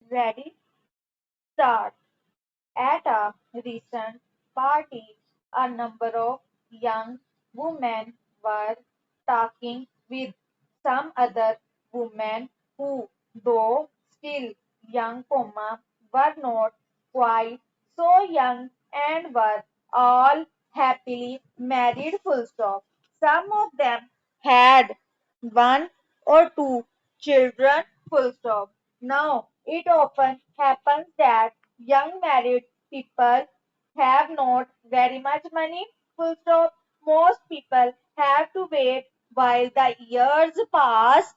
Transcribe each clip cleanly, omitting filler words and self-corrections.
Ready? Start. At a recent party, a number of young women were talking with some other women who, though still young, were not quite so young and were all happily married. Full stop. Some of them had one or two children. Full stop. Now, it often happens that young married people have not very much money. Full stop. Most people have to wait while the years pass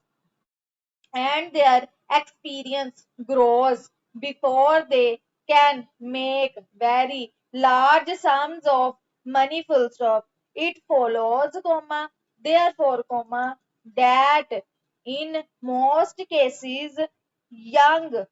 and their experience grows before they can make very large sums of money. Full stop. It follows, therefore, that in most cases young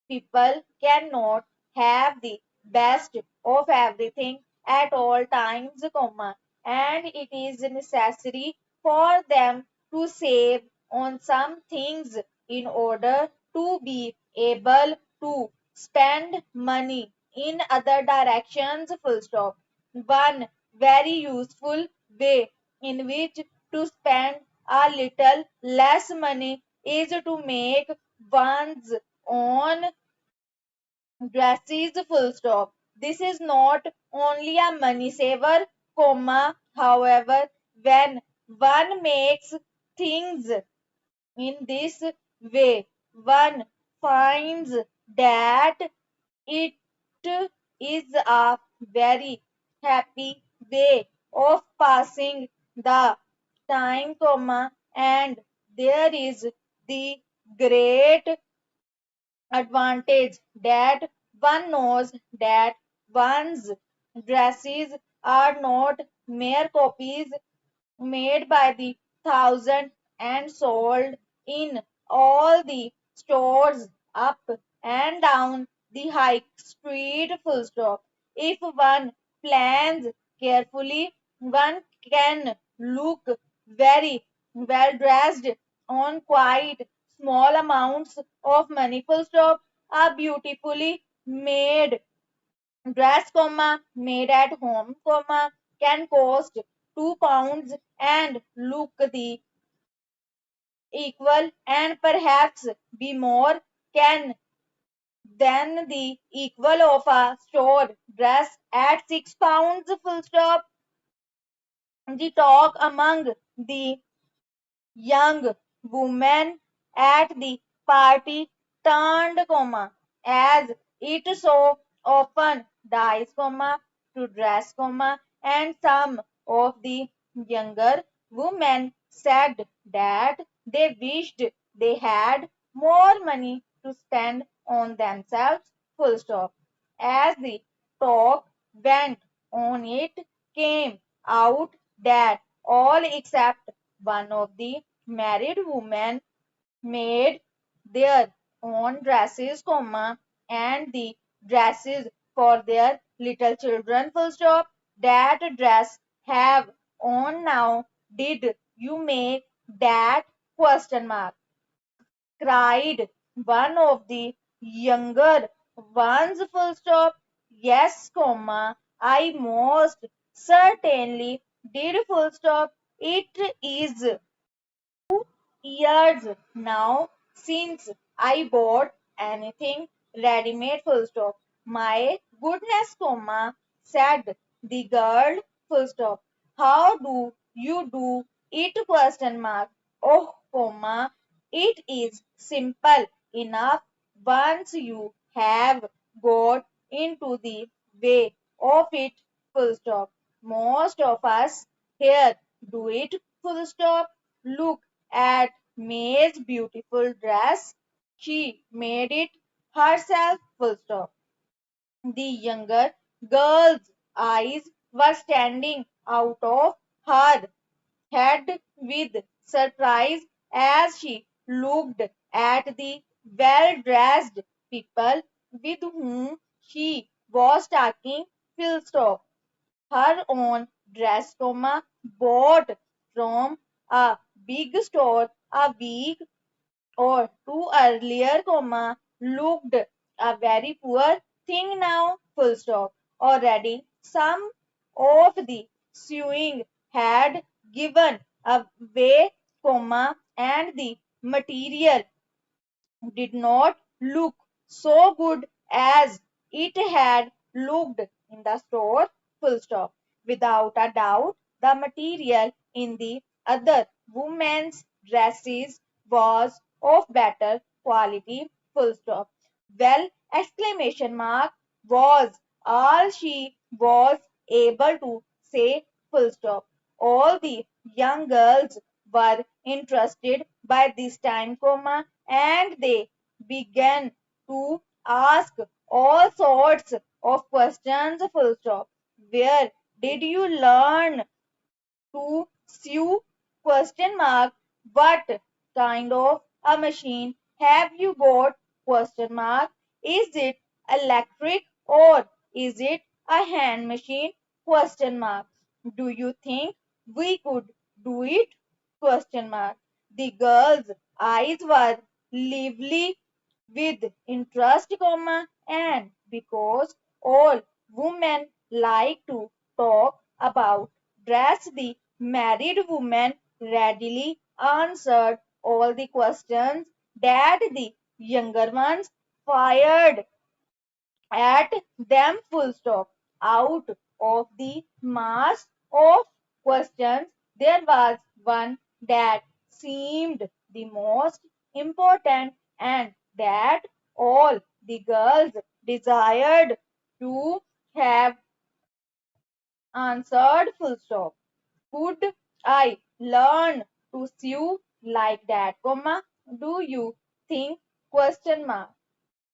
people cannot have the best of everything at all times, and it is necessary for them to save on some things in order to be able to spend money in other directions. Full stop. One very useful way in which to spend a little less money is to make one's own dresses. Full stop. This is not only a money saver, however, when one makes things in this way, one finds that it is a very happy way of passing the time, and there is the great advantage that one knows that one's dresses are not mere copies made by the thousand and sold in all the stores up and down the high street. Full stop. If one plans carefully, one can look very well dressed on quite small amounts of money. Full stop. A beautifully made dress, made at home, can cost £2 and look the equal and perhaps be more can than the equal of a store dress at £6. Full stop. The talk among the young woman at the party turned, as it so often dies, to dress, and some of the younger women said that they wished they had more money to spend on themselves. Full stop. As the talk went on, it came out that all except one of the married women made their own dresses, and the dresses for their little children. Full stop. That dress have on now. Did you make that? Question mark. Cried one of the younger ones. Full stop. Yes, I most certainly did. Full stop. It is years now since I bought anything ready-made. Full stop. My goodness, said the girl. Full stop. How do you do it? Question mark. Oh, it is simple enough once you have got into the way of it. Full stop. Most of us here do it. Full stop. Look at May's beautiful dress. She made it herself. Full stop. The younger girl's eyes were standing out of her head with surprise as she looked at the well dressed people with whom she was talking. Full stop. Her own dress, bought from a big store a week or two earlier, looked a very poor thing now, full stop. Already some of the sewing had given away, comma, and the material did not look so good as it had looked in the store, full stop. Without a doubt, the material in the other women's dresses was of better quality, full stop. Well, exclamation mark was all she was able to say, full stop. All the young girls were interested by this time, comma, and they began to ask all sorts of questions, full stop. Where did you learn to sew, question mark? What kind of a machine have you got, question mark? Is it electric or is it a hand machine, question mark? Do you think we could do it, question mark? The girl's eyes were lively with interest, comma, and because all women like to talk about dress, the married woman readily answered all the questions that the younger ones fired at them, full stop. Out of the mass of questions, there was one that seemed the most important and that all the girls desired to have answered, full stop. Could I learn to sew like that, comma? Do you think, question mark?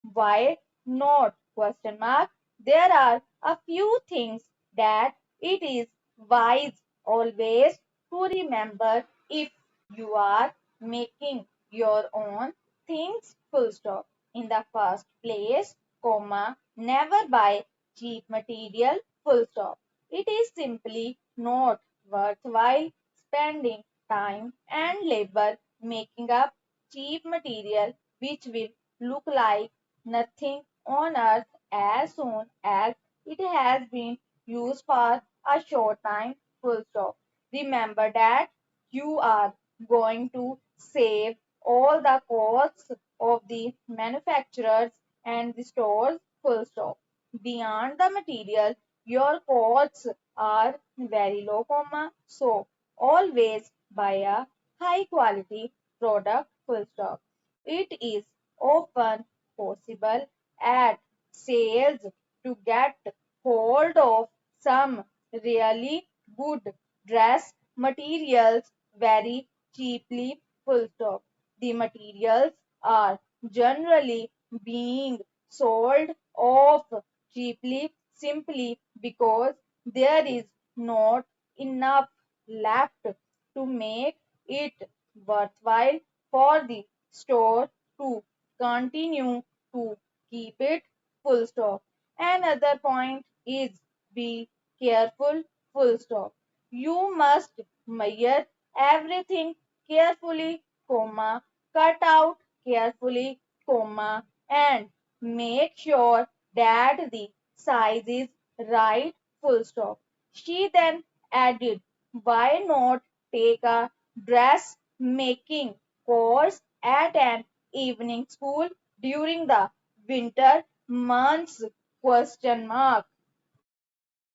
Why not? Question mark. There are a few things that it is wise always to remember if you are making your own things, full stop. In the first place, comma, never buy cheap material, full stop. It is simply not worthwhile spending time and labor making up cheap material which will look like nothing on earth as soon as it has been used for a short time, full stop. Remember that you are going to save all the costs of the manufacturers and the stores, full stop. Beyond the material, your costs are very low, comma, so always buy a high quality product, full stop. It is often possible at sales to get hold of some really good dress materials very cheaply, full stop. The materials are generally being sold off cheaply simply because there is not enough left to make it worthwhile for the store to continue to keep it, full stop. Another point is be careful, full stop. You must measure everything carefully, comma, cut out carefully, comma, and make sure that the size is right, full stop. She then added, why not take a dress making course at an evening school during the winter months, question mark.